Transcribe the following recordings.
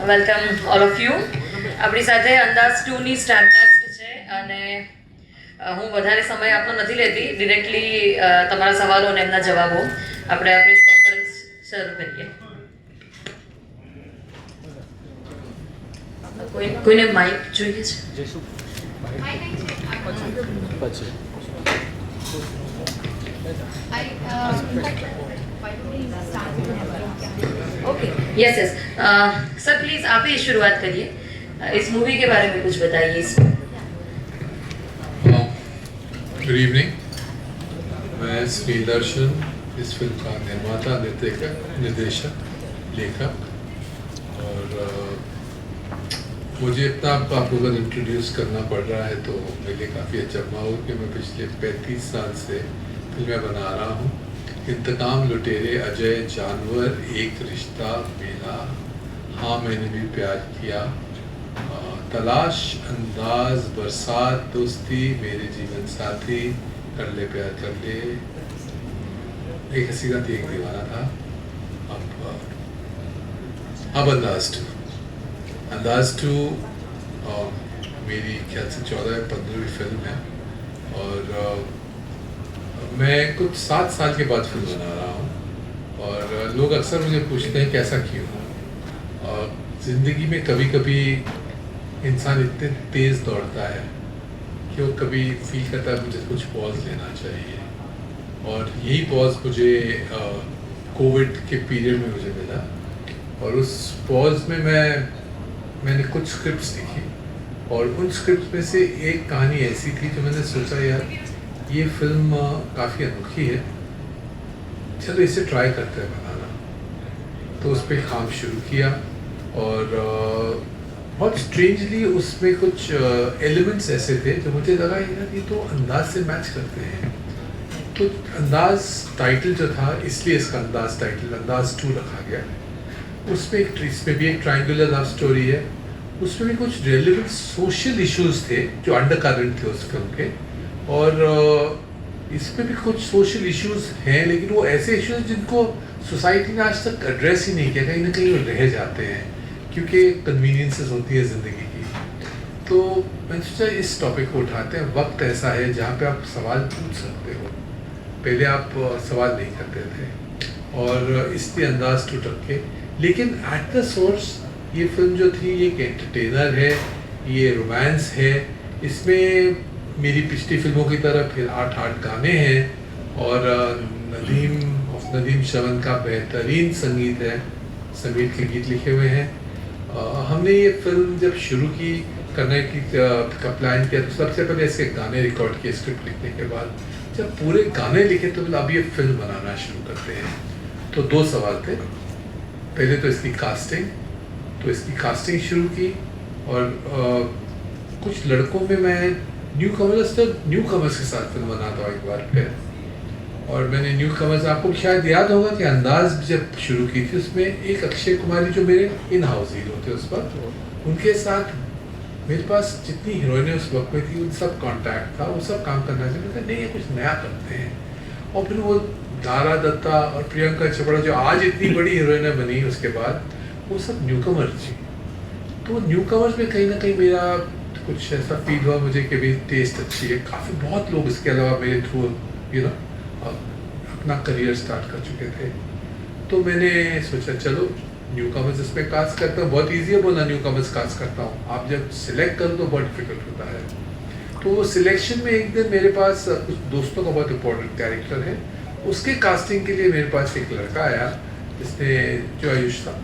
Welcome all of you. આપણી સાથે અંદાજ 2 ની સ્ટારકાસ્ટ છે અને હું વધારે સમય આપનો નથી લેતી. ડિરેક્ટલી તમારા સવાલો અને એમના જવાબો આપણે આ પ્રેસ કોન્ફરન્સ શરૂ કરીએ. કોઈને માઇક જોઈએ છે? Okay, yes yes sir, please आप ही शुरुआत करिए. इस मूवी के बारे में कुछ बताइए. Good evening. मैं श्री दर्शन, इस फिल्म का निर्माता, निर्देशक, लेखक. और मुझे इतना आपको अगर इंट्रोड्यूस करना पड़ रहा है तो मेरे लिए काफ़ी अचंभा हो कि मैं पिछले 35 साल से फिल्में बना रहा हूँ. इंतकाम, लुटेरे, अजय, जानवर, एक रिश्ता, मेला, हाँ मैंने भी प्यार किया, तलाश, अंदाज, बरसात, दोस्ती, मेरे जीवन साथी, कर ले प्यार कर ले, एक हसीना थी एक दीवाना था. अब अंदाज टू मेरी ख्याल से 14 या 15वीं फिल्म है. और मैं कुछ 7 साल के बाद फिल्म बना रहा हूँ. और लोग अक्सर मुझे पूछते हैं कैसा क्यों. ज़िंदगी में कभी कभी इंसान इतने तेज़ दौड़ता है कि वो कभी फील करता है मुझे कुछ पॉज लेना चाहिए. और यही पॉज मुझे कोविड के पीरियड में मुझे मिला. और उस पॉज में मैंने कुछ स्क्रिप्ट्स लिखी. और उन स्क्रिप्ट्स में से एक कहानी ऐसी थी जो मैंने सोचा यार ये फिल्म काफ़ी अनोखी है, चलो इसे ट्राई करते हैं बनाना. तो उस पर काम शुरू किया. और बहुत स्ट्रेंजली उसमें कुछ एलिमेंट्स ऐसे थे जो मुझे लगा यार ये तो अंदाज से मैच करते हैं. तो अंदाज टाइटल जो था, इसलिए इसका अंदाज टाइटल अंदाज 2 रखा गया. इसमें भी एक ट्रायंगुलर लव स्टोरी है. उसमें भी कुछ रेलेवेंट सोशल इश्यूज थे जो अंडर करंट थे उस फिल्म के. और इसमें भी कुछ सोशल इश्यूज हैं, लेकिन वो ऐसे इश्यूज जिनको सोसाइटी ने आज तक एड्रेस ही नहीं किया. कहीं ना कहीं वो रह जाते हैं क्योंकि कन्वीनियंसेस होती है ज़िंदगी की. तो मैंने सोचा इस टॉपिक को उठाते हैं. वक्त ऐसा है जहाँ पे आप सवाल पूछ सकते हो, पहले आप सवाल नहीं करते थे. और इसलिए अंदाज 2 रखे. लेकिन एट द सोर्स ये फिल्म जो थी ये एक एंटरटेनर है, ये रोमांस है. इसमें मेरी पिछली फिल्मों की तरह फिर 8 गाने हैं. और नदीम श्रवण का बेहतरीन संगीत है, संगीत के गीत लिखे हुए हैं. हमने ये फिल्म जब शुरू की करने की प्लान किया तो सबसे पहले इसके गाने रिकॉर्ड किए स्क्रिप्ट लिखने के बाद. जब पूरे गाने लिखे तो अब ये फिल्म बनाना शुरू करते हैं. तो 2 सवाल थे. पहले तो इसकी कास्टिंग शुरू की. और कुछ लड़कों में मैं न्यू कमर्स के साथ फिल्म बनाता हूँ एक बार फिर. और मैंने न्यू कमर्स, आपको शायद याद होगा कि अंदाज जब शुरू की थी उसमें एक अक्षय कुमारी जो मेरे इन हाउस हीरो थे उस पर, उनके साथ मेरे पास जितनी हीरोइनें उस वक्त में थी उन सब कॉन्टैक्ट था. वो सब काम करना चाहते थे, नहीं ये कुछ नया करते हैं. और फिर वो दारा दत्ता और प्रियंका चोपड़ा जो आज इतनी बड़ी हीरोइनें बनी उसके बाद, वो सब न्यू कमर्स थी. तो न्यू कमर्स में कहीं ना कहीं मेरा कुछ ऐसा फील हुआ मुझे कि भाई टेस्ट अच्छी है. काफ़ी बहुत लोग इसके अलावा मेरे थ्रू अपना करियर स्टार्ट कर चुके थे. तो मैंने सोचा चलो न्यू कमर्स इसमें कास्ट करता हूँ. बहुत ईजी है बोलना न्यू कमर्स कास्ट करता हूँ, आप जब सिलेक्ट करो तो बहुत डिफिकल्ट होता है. तो सिलेक्शन में एक दिन मेरे पास कुछ दोस्तों का बहुत इंपॉर्टेंट कैरेक्टर है, उसके कास्टिंग के लिए मेरे पास एक लड़का आया जिसने जो आयुष था.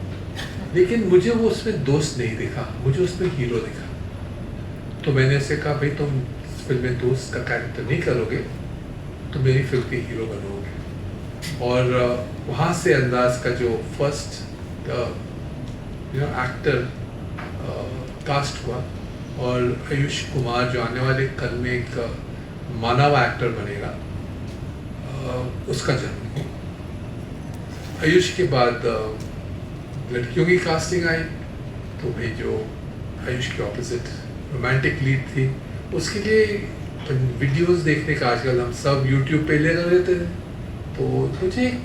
लेकिन मुझे वो उसमें दोस्त नहीं दिखा, मुझे उसमें हीरो दिखा. तो मैंने उससे कहा भाई तुम फिल्म में दोस्त का कैरेक्टर नहीं करोगे, तो मेरी फिल्म के हीरो बनोगे. और वहाँ से अंदाज का जो फर्स्ट एक्टर कास्ट हुआ. और आयुष कुमार जो आने वाले कल में एक मानव एक्टर बनेगा, उसका जन्म हुआ. आयुष के बाद लड़कियों की कास्टिंग आई. तो भाई जो आयुष के ऑपोजिट रोमांटिक लीड थी, उसके लिए वीडियोस देखने का आजकल हम सब यूट्यूब पे ले रहते थे. तो मुझे एक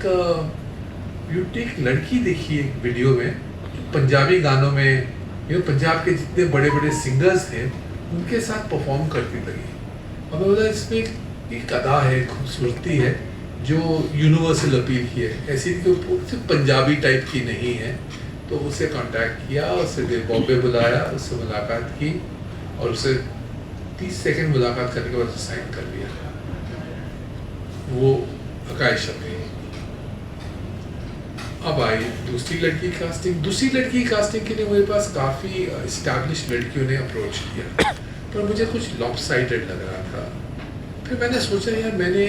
लड़की देखी एक वीडियो में पंजाबी गानों में पंजाब के जितने बड़े बड़े सिंगर्स थे उनके साथ परफॉर्म करती लगी। और मैं बोला इसमें एक अदा है, खूबसूरती है जो यूनिवर्सल अपील की है, ऐसी सिर्फ पंजाबी टाइप की नहीं है। तो उसे कांटेक्ट किया, उसे बॉम्बे बुलाया, उससे मुलाकात की और उसे 30 सेकंड मुलाकात करने के बाद उसे साइन कर लिया। वो आकाश अभी। अब आई दूसरी लड़की की कास्टिंग। दूसरी लड़की की कास्टिंग के लिए मेरे पास काफ़ी इस्टेब्लिश लड़कियों ने अप्रोच किया, पर मुझे कुछ लॉपसाइडेड लग रहा था। फिर मैंने सोचा यार, मैंने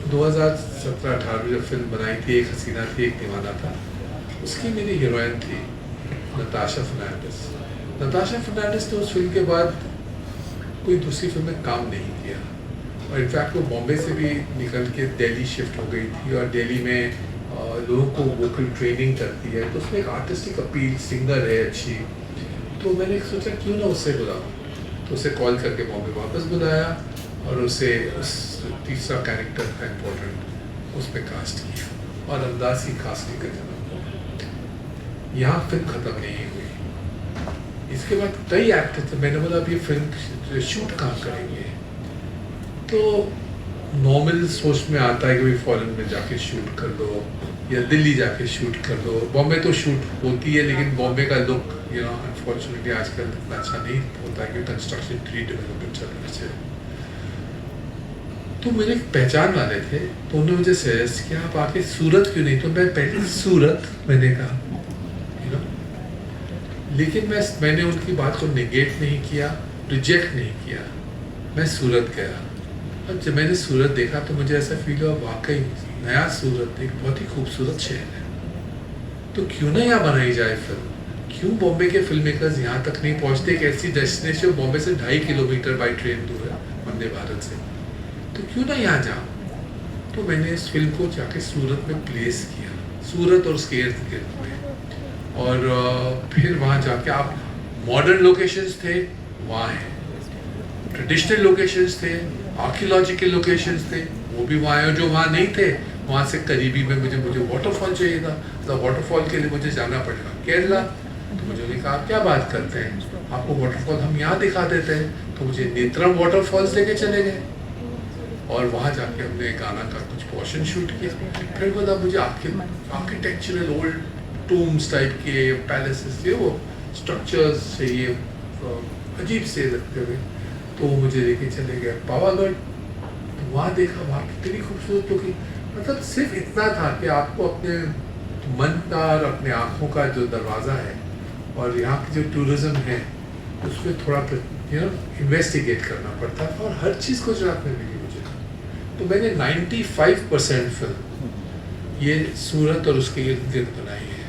2017-18 में जब फिल्म बनाई थी, एक हसीना थी एक दीवाना था, उसकी मेरी हीरोइन थी नताशा फर्नांडिस। नताशा फर्नांडिस ने उस फिल्म के बाद कोई दूसरी फिल्म में काम नहीं किया और इनफैक्ट वो बॉम्बे से भी निकल के दिल्ली शिफ्ट हो गई थी और दिल्ली में लोगों को वोकल ट्रेनिंग करती है, तो उसमें एक आर्टिस्टिक अपील, सिंगर है अच्छी। तो मैंने सोचा क्यों ना उससे बुलाऊं, तो उसे कॉल करके बॉम्बे वापस बुलाया और उसे उस तीसरा कैरेक्टर था इम्पोर्टेंट, उस पर कास्ट किया और अंदाज की कास्टिंग का जन्म हुआ। यहाँ फिल्म ख़त्म नहीं हुई। इसके बाद कई एक्टर थे, मैंने बोला अब ये फिल्म शूट कहाँ करेंगे, तो नॉर्मल सोच में आता है कि भाई फॉरेन में जाके शूट कर दो या दिल्ली जाके शूट कर दो। बॉम्बे तो शूट होती है लेकिन बॉम्बे का लुक अनफॉर्चुनेटली आजकल इतना अच्छा नहीं होता है कि कंस्ट्रक्शन रीडेवलपमेंट चल रहा है। तो मेरे पहचान वाले थे, तो उन्होंने मुझे सजेस्ट किया आप आके सूरत क्यों नहीं, तो मैं पहले सूरत मैंने कहा लेकिन मैंने उनकी बात को नेगेट नहीं किया, रिजेक्ट नहीं किया। मैं सूरत गया और जब मैंने सूरत देखा तो मुझे ऐसा फील हुआ वाकई नया सूरत एक बहुत ही खूबसूरत शहर है, तो क्यों ना यहाँ बनाई जाए फिल्म। क्यों बॉम्बे के फिल्म मेकर्स यहाँ तक नहीं पहुँचते। एक ऐसी डेस्टिनेशन बॉम्बे से 2.5 किलोमीटर बाई ट्रेन दूर है वंदे भारत से, तो क्यों ना यहाँ जाऊँ। तो मैंने इस फिल्म को जाके सूरत में प्लेस किया, सूरत और उसके इर्द गिर्द में, और फिर वहाँ जाके आप मॉडर्न लोकेशंस थे वहाँ हैं, ट्रेडिशनल लोकेशंस थे, आर्कियोलॉजिकल लोकेशंस थे, वो भी वहाँ हैं। जो वहाँ नहीं थे वहाँ से करीबी में मुझे वाटरफॉल चाहिए था, तो वाटरफॉल के लिए मुझे जाना पड़ेगा केरला। तो मुझे कहा आप क्या बात करते हैं, आपको वाटरफॉल हम यहाँ दिखा देते हैं। तो मुझे नेत्रम वाटरफॉल्स लेके चले गए और वहाँ जाके हमने गाना का कुछ पोर्शन शूट किया। फिर बोला मुझे आर्किटेक्चरल ओल्ड टूम्स टाइप के पैलेसेस के वो स्ट्रक्चर्स चाहिए अजीब से लगते हुए, तो मुझे लेके चले गए पावागढ़। तो वहाँ देखा वहाँ कितनी खूबसूरत लोग, मतलब सिर्फ इतना था कि आपको अपने मन का और अपने आँखों का जो दरवाज़ा है और यहाँ की जो टूरिज़्म है उसमें थोड़ा इन्वेस्टिगेट करना पड़ता था और हर चीज़ गुजरात में मिली मुझे। तो मैंने 95% फिल्म ये सूरत और उसके इर्द गिर्द बनाई है।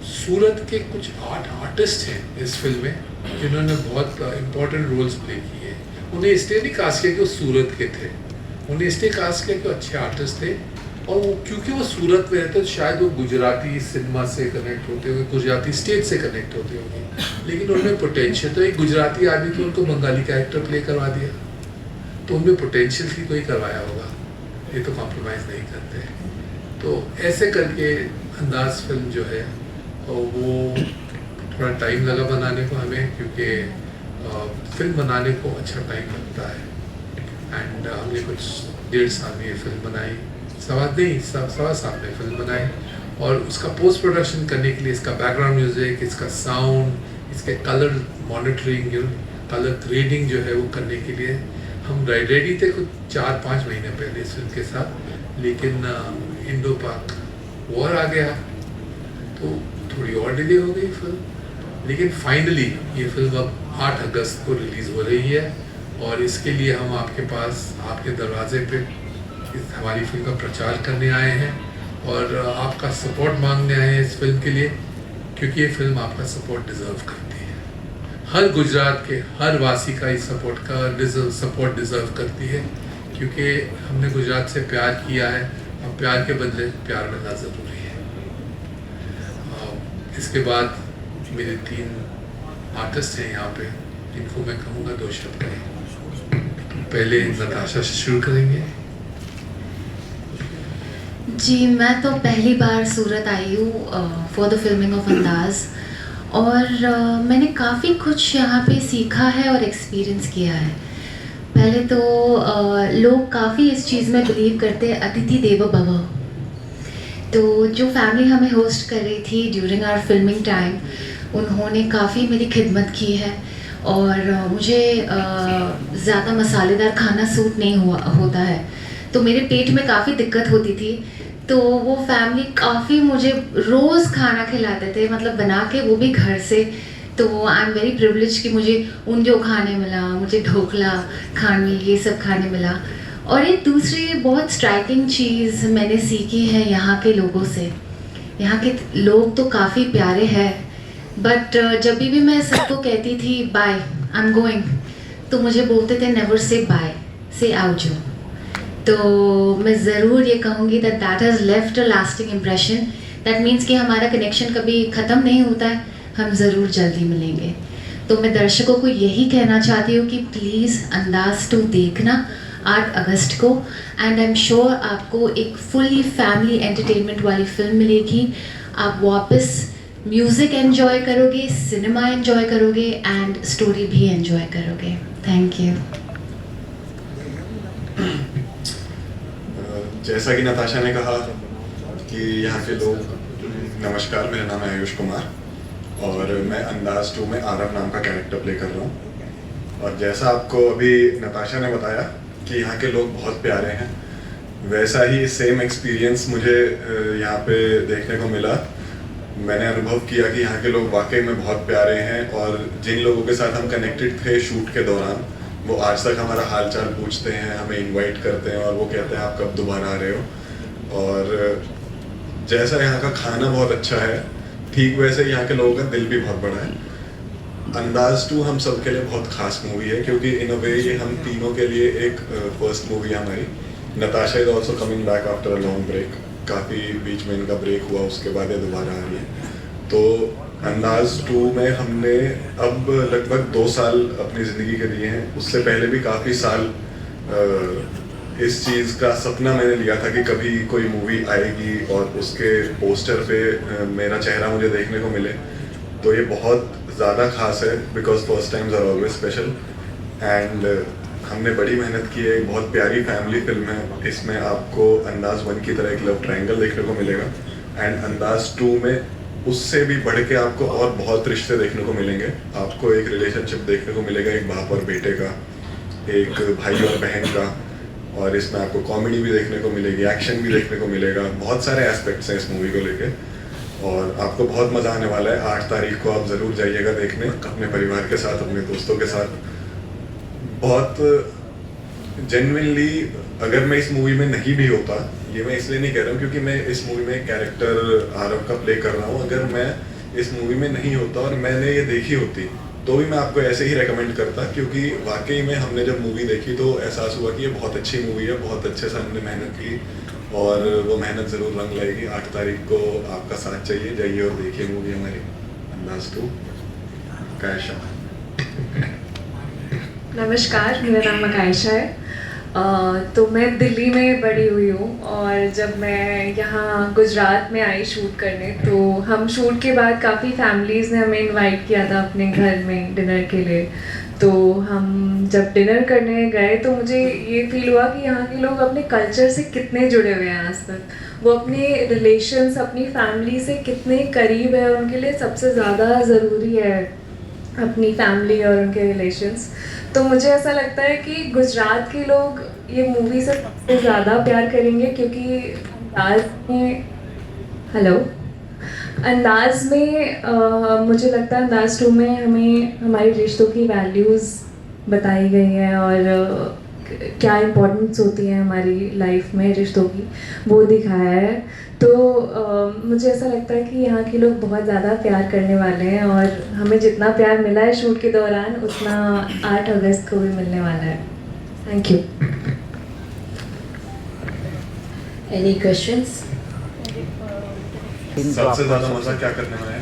सूरत के कुछ आर्टिस्ट हैं इस फिल्म में जिन्होंने बहुत इम्पोर्टेंट रोल्स प्ले किए। उन्हें इसलिए नहीं कास्ट किया कि वो सूरत के थे, उन्हें इसलिए कास्ट किया कि अच्छे आर्टिस्ट थे और वो क्योंकि वो सूरत में रहते तो शायद वो गुजराती सिनेमा से कनेक्ट होते होंगे, गुजराती स्टेट से कनेक्ट होते होंगे, लेकिन उनमें पोटेंशियल, तो एक गुजराती आदमी तो उनको बंगाली कैरेक्टर प्ले करवा दिया, तो उनमें पोटेंशियल थी तो ही करवाया होगा, ये तो कॉम्प्रोमाइज़ नहीं करते। तो ऐसे करके अंदाज फिल्म जो है वो थोड़ा टाइम लगा बनाने को हमें, क्योंकि फिल्म बनाने को अच्छा टाइम लगता है। एंड हमने कुछ 1.5 साल में ये फिल्म बनाई, सवा साल में फिल्म बनाई, और उसका पोस्ट प्रोडक्शन करने के लिए इसका बैकग्राउंड म्यूजिक, इसका साउंड, इसके कलर मॉनिटरिंग, कलर ग्रेडिंग जो है वो करने के लिए हम रेडी थे कुछ 4-5 महीने पहले इस फिल्म के साथ, लेकिन इंडो पाक वॉर आ गया तो थोड़ी और डिले हो गई फिल्म। लेकिन फाइनली ये फिल्म अब 8 अगस्त को रिलीज़ हो रही है और इसके लिए हम आपके पास, आपके दरवाजे पे इस हमारी फिल्म का प्रचार करने आए हैं और आपका सपोर्ट मांगने आए हैं इस फिल्म के लिए, क्योंकि ये फिल्म आपका सपोर्ट डिज़र्व करती है। हर गुजरात के हर वासी का इस सपोर्ट डिज़र्व करती है, क्योंकि हमने गुजरात से प्यार किया है, अब प्यार के बदले प्यार मिलना ज़रूरी है। इसके बाद मेरे 3 आर्टिस्ट हैं यहाँ पे, जिनको मैं कहूँगा 2 शब्द करें। पहले नताशा से शुरू करेंगे। जी, मैं तो पहली बार सूरत आई हूँ फॉर द फिल्मिंग ऑफ अंदाज़, और मैंने काफ़ी कुछ यहाँ पे सीखा है और एक्सपीरियंस किया है। पहले तो लोग काफ़ी इस चीज़ में बिलीव करते हैं, अतिथि देवो भव। तो जो फैमिली हमें होस्ट कर रही थी ड्यूरिंग आवर फिल्मिंग टाइम, उन्होंने काफ़ी मेरी खिदमत की है, और मुझे ज़्यादा मसालेदार खाना सूट नहीं होता है, तो मेरे पेट में काफ़ी दिक्कत होती थी। तो वो फैमिली काफ़ी मुझे रोज़ खाना खिलाते थे, मतलब बना के, वो भी घर से। तो आई एम वेरी प्रिविलेज कि मुझे उंधियो खाने मिला, मुझे ढोकला खाने, ये सब खाने मिला। और एक दूसरी बहुत स्ट्राइकिंग चीज़ मैंने सीखी है यहाँ के लोगों से। यहाँ के लोग तो काफ़ी प्यारे हैं, बट जब भी मैं सबको कहती थी बाय, आई एम गोइंग, तो मुझे बोलते थे नेवर से बाय, से आओजो। तो मैं ज़रूर ये कहूँगी that that has left a lasting impression. That means कि हमारा कनेक्शन कभी ख़त्म नहीं होता है, हम ज़रूर जल्दी मिलेंगे। तो मैं दर्शकों को यही कहना चाहती हूँ कि प्लीज़ अंदाज़ 2 देखना 8 अगस्त को, एंड आई एम श्योर आपको एक फुली फैमिली एंटरटेनमेंट वाली फिल्म मिलेगी। आप वापस म्यूज़िक एंजॉय करोगे, सिनेमा एंजॉय करोगे, एंड स्टोरी भी एंजॉय करोगे। Thank you. जैसा कि नताशा ने कहा कि यहाँ के लोग, नमस्कार, मेरा नाम है आयुष कुमार और मैं अंदाज 2 में आरव नाम का कैरेक्टर प्ले कर रहा हूँ। और जैसा आपको अभी नताशा ने बताया कि यहाँ के लोग बहुत प्यारे हैं, वैसा ही सेम एक्सपीरियंस मुझे यहाँ पे देखने को मिला। मैंने अनुभव किया कि यहाँ के लोग वाकई में बहुत प्यारे हैं, और जिन लोगों के साथ हम कनेक्टेड थे शूट के दौरान, वो आज तक हमारा हाल चाल पूछते हैं, हमें इनवाइट करते हैं और वो कहते हैं आप कब दोबारा आ रहे हो। और जैसा यहाँ का खाना बहुत अच्छा है, ठीक वैसे यहाँ के लोगों का दिल भी बहुत बड़ा है। अंदाज 2 हम सब के लिए बहुत खास मूवी है, क्योंकि इन अ वे ये हम तीनों के लिए एक फर्स्ट मूवी है हमारी। Natasha is also coming back after a long break, काफ़ी बीच में इनका ब्रेक हुआ, उसके बाद ये दोबारा आ रही है। तो अंदाज 2 में हमने अब लगभग 2 साल अपनी ज़िंदगी के दिए हैं। उससे पहले भी काफ़ी साल इस चीज़ का सपना मैंने लिया था कि कभी कोई मूवी आएगी और उसके पोस्टर पे मेरा चेहरा मुझे देखने को मिले। तो ये बहुत ज़्यादा खास है, because first times are always special. And हमने बड़ी मेहनत की है, एक बहुत प्यारी फैमिली फिल्म है। इसमें आपको अंदाज 1 की तरह एक लव ट्रायंगल देखने को मिलेगा, एंड अंदाज 2 में उससे भी बढ़ के आपको और बहुत रिश्ते देखने को मिलेंगे। आपको एक रिलेशनशिप देखने को मिलेगा, एक बाप और बेटे का, एक भाई और बहन का, और इसमें आपको कॉमेडी भी देखने को मिलेगी, एक्शन भी देखने को मिलेगा। बहुत सारे एस्पेक्ट्स हैं इस मूवी को लेके, और आपको बहुत मज़ा आने वाला है। 8 तारीख को आप ज़रूर जाइएगा देखने, अपने परिवार के साथ, अपने दोस्तों के साथ। बहुत जेन्युइनली, अगर मैं इस मूवी में नहीं भी होता, ये मैं इसलिए नहीं कह रहा हूँ क्योंकि मैं इस मूवी में कैरेक्टर आरव का प्ले कर रहा हूँ, अगर मैं इस मूवी में नहीं होता और मैंने ये देखी होती तो भी मैं आपको ऐसे ही रेकमेंड करता, क्योंकि वाकई में हमने जब मूवी देखी तो एहसास हुआ कि ये बहुत अच्छी मूवी है, बहुत अच्छे से हमने मेहनत की, और वो मेहनत ज़रूर रंग लाएगी। 8 तारीख को आपका साथ चाहिए, जाइए और देखिए मूवी हमारी अंदाज 2। कायशा। नमस्कार, मेरा नाम आकायशा है। तो मैं दिल्ली में बड़ी हुई हूँ, और जब मैं यहाँ गुजरात में आई शूट करने, तो हम शूट के बाद काफ़ी फैमिलीज़ ने हमें इनवाइट किया था अपने घर में डिनर के लिए। तो हम जब डिनर करने गए तो मुझे ये फील हुआ कि यहाँ के लोग अपने कल्चर से कितने जुड़े हुए हैं आज तक, वो अपने रिलेशंस, अपनी फैमिली से कितने करीब है। उनके लिए सबसे ज़्यादा ज़रूरी है अपनी फैमिली और उनके रिलेशंस। तो मुझे ऐसा लगता है कि गुजरात के लोग ये मूवी से सबसे ज़्यादा प्यार करेंगे, क्योंकि अंदाज में मुझे लगता है अंदाज 2 में हमें हमारी रिश्तों की वैल्यूज़ बताई गई हैं, और क्या इम्पोर्टेंस होती है हमारी लाइफ में रिश्तों की, वो दिखाया है। तो मुझे ऐसा लगता है कि यहाँ के लोग बहुत ज़्यादा प्यार करने वाले हैं, और हमें जितना प्यार मिला है शूट के दौरान, उतना 8 अगस्त को भी मिलने वाला है। Thank you. Any questions? सबसे ज़्यादा मज़ा क्या करने में है,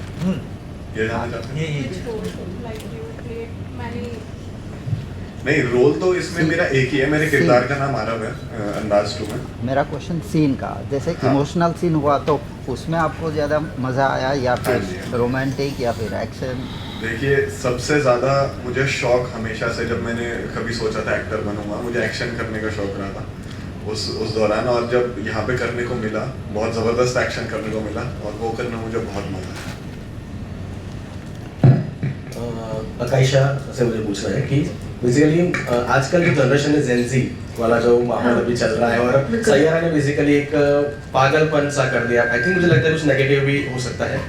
ये जानना चाहते हैं? नहीं, रोल तो इसमें मेरा एक ही है, मेरे किरदार का नाम आरव है अंदाज 2 में। मेरा क्वेश्चन सीन का, जैसे हाँ। इमोशनल सीन हुआ तो उसमें आपको ज़्यादा मज़ा आया या हाँ फिर जी। रोमांटिक या फिर एक्शन? देखिए, सबसे ज़्यादा मुझे शौक हमेशा से, जब मैंने कभी सोचा था एक्टर बनूंगा, मुझे एक्शन करने का शौक रहा था उस दौरान। और जब यहाँ पे करने को मिला, बहुत ज़बरदस्त एक्शन करने को मिला और वो करना मुझे बहुत मज़ा आया। आकाइशा से मुझे पूछना है कि बेसिकली आजकल जो जनरेशन है जेनजी वाला जो माहौल हाँ। अभी चल रहा है, और बिल्कुल। सैयारा ने बेसिकली एक पागलपन सा कर दिया। आई थिंक मुझे लगता है कुछ नेगेटिव भी हो सकता है।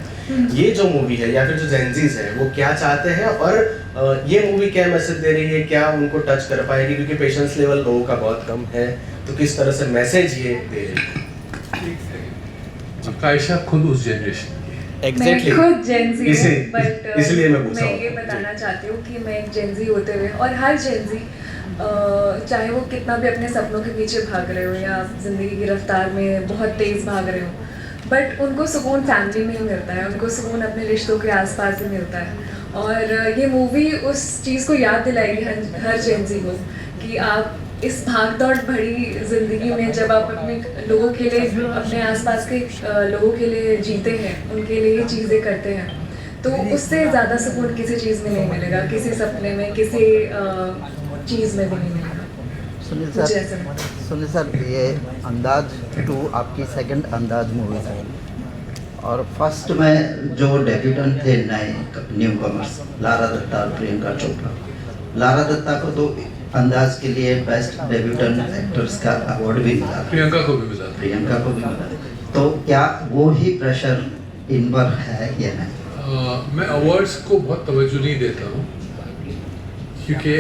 ये जो मूवी है या फिर जो जेनजीज है वो क्या चाहते हैं, और ये मूवी क्या मैसेज दे रही है, क्या उनको टच कर पाएगी? क्योंकि पेशेंस लेवल लोगों का बहुत कम है, तो किस तरह से मैसेज ये दे रही है? आकाइशा खुद उस जनरेशन की है। Exactly. मैं खुद जेंजी इसी- हूँ, बट इसलिए मैं पूछ रहा हूँ। ये बताना चाहती हूँ कि मैं एक जेंजी होते हुए, और हर जेंजी चाहे वो कितना भी अपने सपनों के पीछे भाग रहे हो या ज़िंदगी की रफ्तार में बहुत तेज़ भाग रहे हो, बट उनको सुकून फैमिली में ही मिलता है, उनको सुकून अपने रिश्तों के आसपास ही मिलता है। और ये मूवी उस चीज़ को याद दिलाएगी हर जेंजी को कि आप इस भाग दौड़ भरी ज़िंदगी में जब आप अपने लोगों के लिए, अपने आसपास के लोगों के लिए जीते हैं, उनके लिए चीज़ें करते हैं, तो उससे ज़्यादा सुकून किसी चीज़ में नहीं मिलेगा, किसी सपने में, किसी चीज़ में भी नहीं मिलेगा। सुनील मुझे सर, ऐसा लगता है। सुनील सर, ये अंदाज 2 आपकी सेकंड अंदाज मूवी है, और फर्स्ट में जो डेब्यूटेंट थे नए न्यू कमर्स, लारा दत्ता और प्रियंका चोपड़ा। लारा दत्ता को तो अंदाज के लिए बेस्ट डेब्यूटेंट एक्टर्स का अवार्ड भी मिला, प्रियंका को भी मिला था। प्रियंका को भी मिला। तो क्या वो ही प्रेशर इन पर है या नहीं? मैं अवार्ड्स को बहुत तवज्जो नहीं देता हूँ, क्योंकि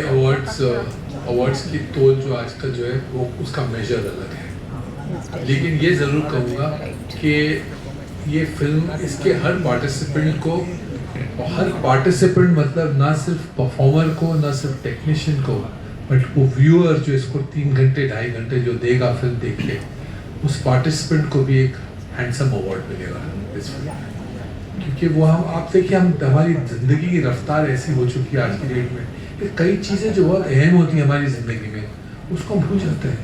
अवार्ड्स की तोल जो आजकल जो है वो उसका मेजर अलग है। लेकिन ये ज़रूर कहूँगा कि ये फिल्म इसके हर पार्टिसिपेंट को, और हर पार्टिसिपेंट मतलब ना सिर्फ परफॉर्मर को, ना सिर्फ टेक्नीशियन को, बट वो व्यूअर जो इसको 3 घंटे 2.5 घंटे जो देगा फिल्म देख के, उस पार्टिसिपेंट को भी एक हैंडसम अवार्ड मिलेगा इस फिल्म में। क्योंकि वो आप देखिए, हमारी ज़िंदगी की रफ्तार ऐसी हो चुकी है आज की डेट में कि कई चीज़ें जो बहुत अहम होती हैं हमारी ज़िंदगी में, उसको हम भूल जाते हैं,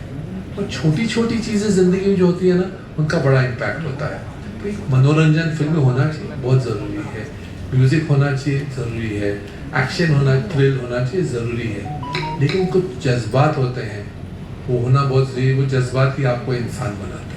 और छोटी छोटी चीज़ें ज़िंदगी में जो होती है ना, उनका बड़ा इम्पैक्ट होता है। तो एक मनोरंजन फिल्म होना चाहिए, बहुत ज़रूरी है। म्यूज़िक होना चाहिए, ज़रूरी है। एक्शन होना, थ्रिल होना चाहिए, ज़रूरी है। लेकिन कुछ जज्बात होते हैं, वो होना बहुत ज़रूरी है। वो जज्बात ही आपको इंसान बनाते हैं।